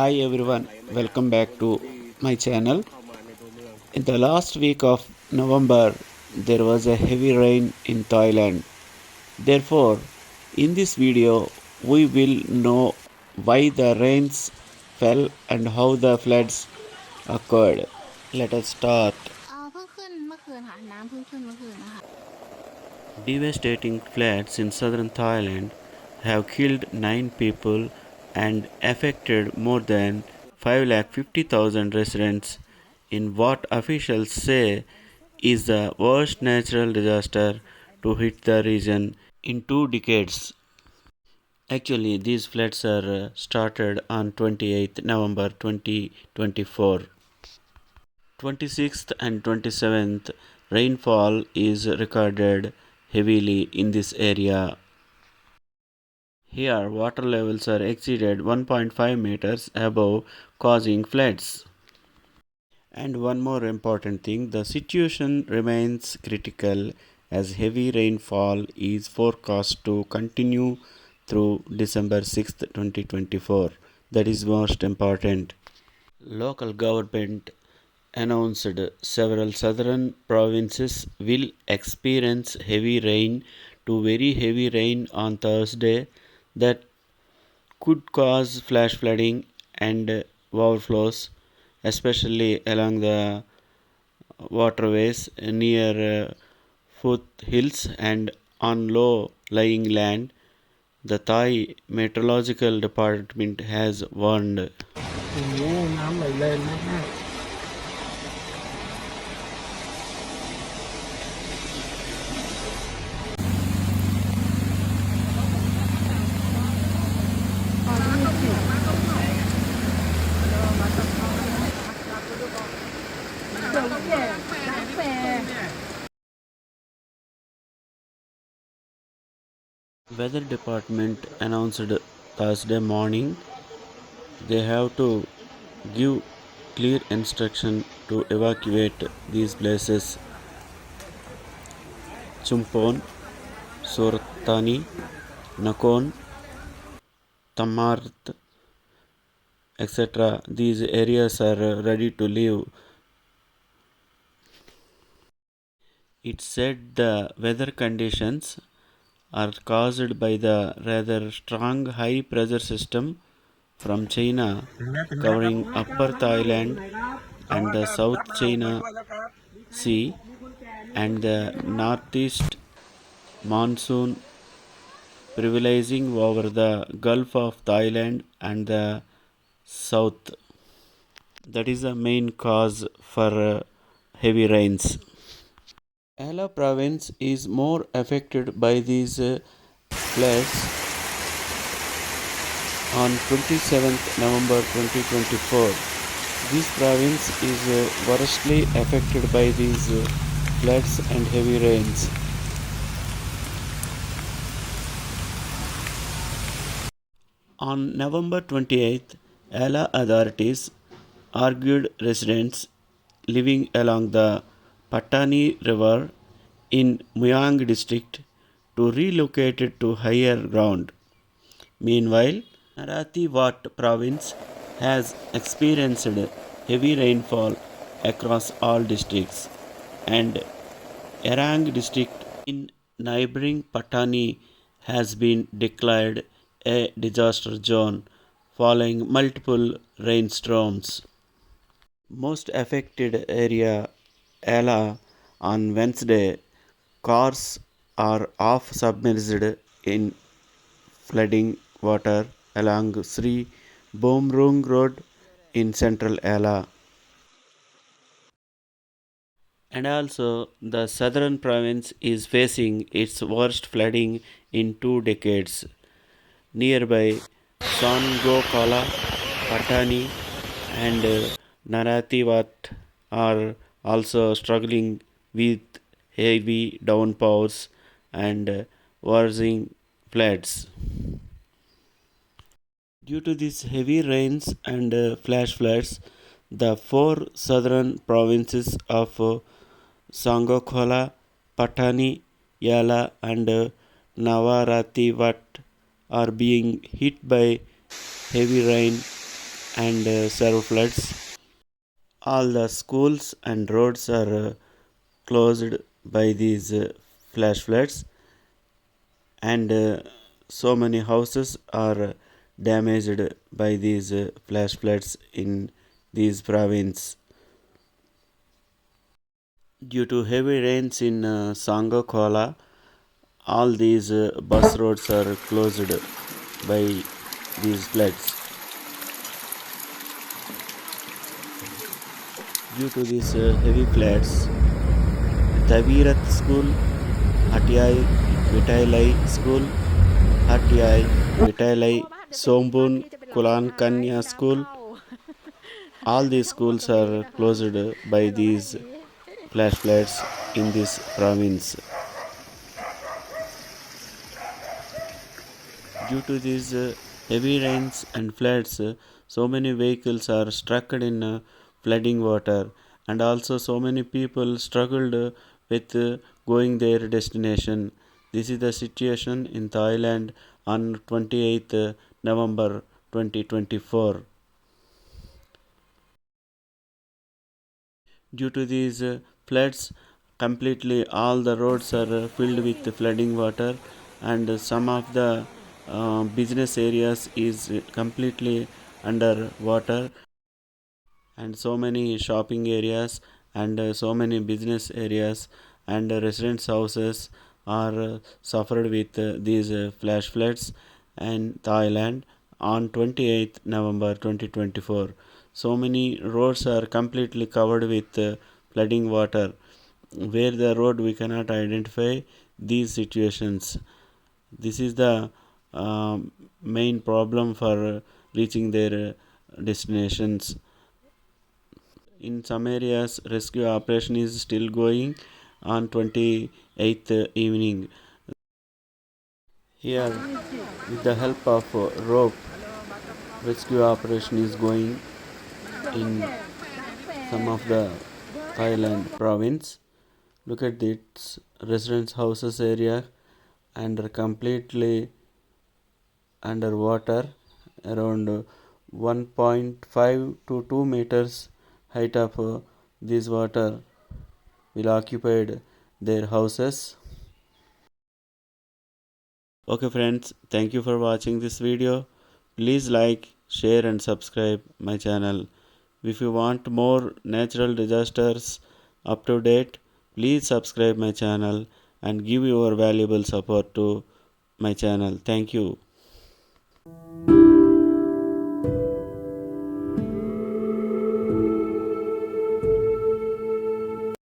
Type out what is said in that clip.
Hi everyone, welcome back to my channel. In the last week of November, there was a heavy rain in Thailand. Therefore, in this video, we will know why the rains fell and how the floods occurred. Let us start. เพิ่งขึ้นเมื่อคืนค่ะน้ำเพิ่งขึ้นเมื่อคืนนะคะ Devastating floods in southern Thailand have killed 9 people and affected more than 550,000 residents in what officials say is the worst natural disaster to hit the region in 2 decades. Actually, these floods are started on 28th November 2024. 26th and 27th rainfall is recorded heavily in this area. Here, water levels are exceeded 1.5 meters above, causing floods. And one more important thing, the situation remains critical as heavy rainfall is forecast to continue through December 6th, 2024. That is most important. Local government announced several southern provinces will experience heavy rain to very heavy rain on Thursday that could cause flash flooding and overflows, especially along the waterways near foothills and on low lying land. The Thai Meteorological Department has warned. Weather department announced Thursday morning they have to give clear instruction to evacuate these places: Chumpon, Suratani, Nakon, Tamarth, etc. These areas are ready to leave. It said the weather conditions are caused by the rather strong high pressure system from China covering upper Thailand and the South China Sea and the northeast monsoon prevaling over the Gulf of Thailand and the south. That is the main cause for heavy rains. Yala province is more affected by these floods. On 27th November 2024, this province is worstly affected by these floods and heavy rains. On November 28th, Yala authorities urged residents living along the Pattani River in Muang district to relocate to higher ground. Meanwhile, Narathiwat province has experienced heavy rainfall across all districts, and Erang district in neighboring Pattani has been declared a disaster zone following multiple rainstorms. Most affected area Yala on Wednesday, cars are half submerged in flooding water along Sri Bomrung Road in central Yala. And also, the southern province is facing its worst flooding in 2 decades. Nearby Songkhla, Pattani, and Narathiwat are also struggling with heavy downpours and worsening floods. Due to these heavy rains and flash floods, the 4 southern provinces of Songkhla, Pattani, Yala, and Narathiwat are being hit by heavy rain and serve floods. All the schools and roads are closed by these flash floods, and so many houses are damaged by these flash floods in these province. Due to heavy rains in Songkhla, all these bus roads are closed by these floods. Due to these heavy floods, Tavirat School, Hat Yai School, Hat Yai Sombun Kulan Kanya School, all these schools are closed by these flash floods in this province. Due to these heavy rains and floods, so many vehicles are stuck in flooding water, and also so many people struggled with going their destination. This is the situation in Thailand on 28th November 2024. Due to these floods, completely all the roads are filled with flooding water, and some of the business areas is completely under water, and so many shopping areas and so many business areas and residents houses are suffered with these flash floods in Thailand on 28th November 2024. So many roads are completely covered with flooding water. Where the road we cannot identify these situations. This is the main problem for reaching their destinations. In some areas, rescue operation is still going on 28th evening. Here, with the help of rope, rescue operation is going in some of the Thailand province. Look at this residence houses area and are completely underwater, around 1.5 to 2 meters height of this water will occupy their houses. Okay friends, thank you for watching this video. Please like, share and subscribe my channel. If you want more natural disasters up to date, please subscribe my channel and give your valuable support to my channel. Thank you.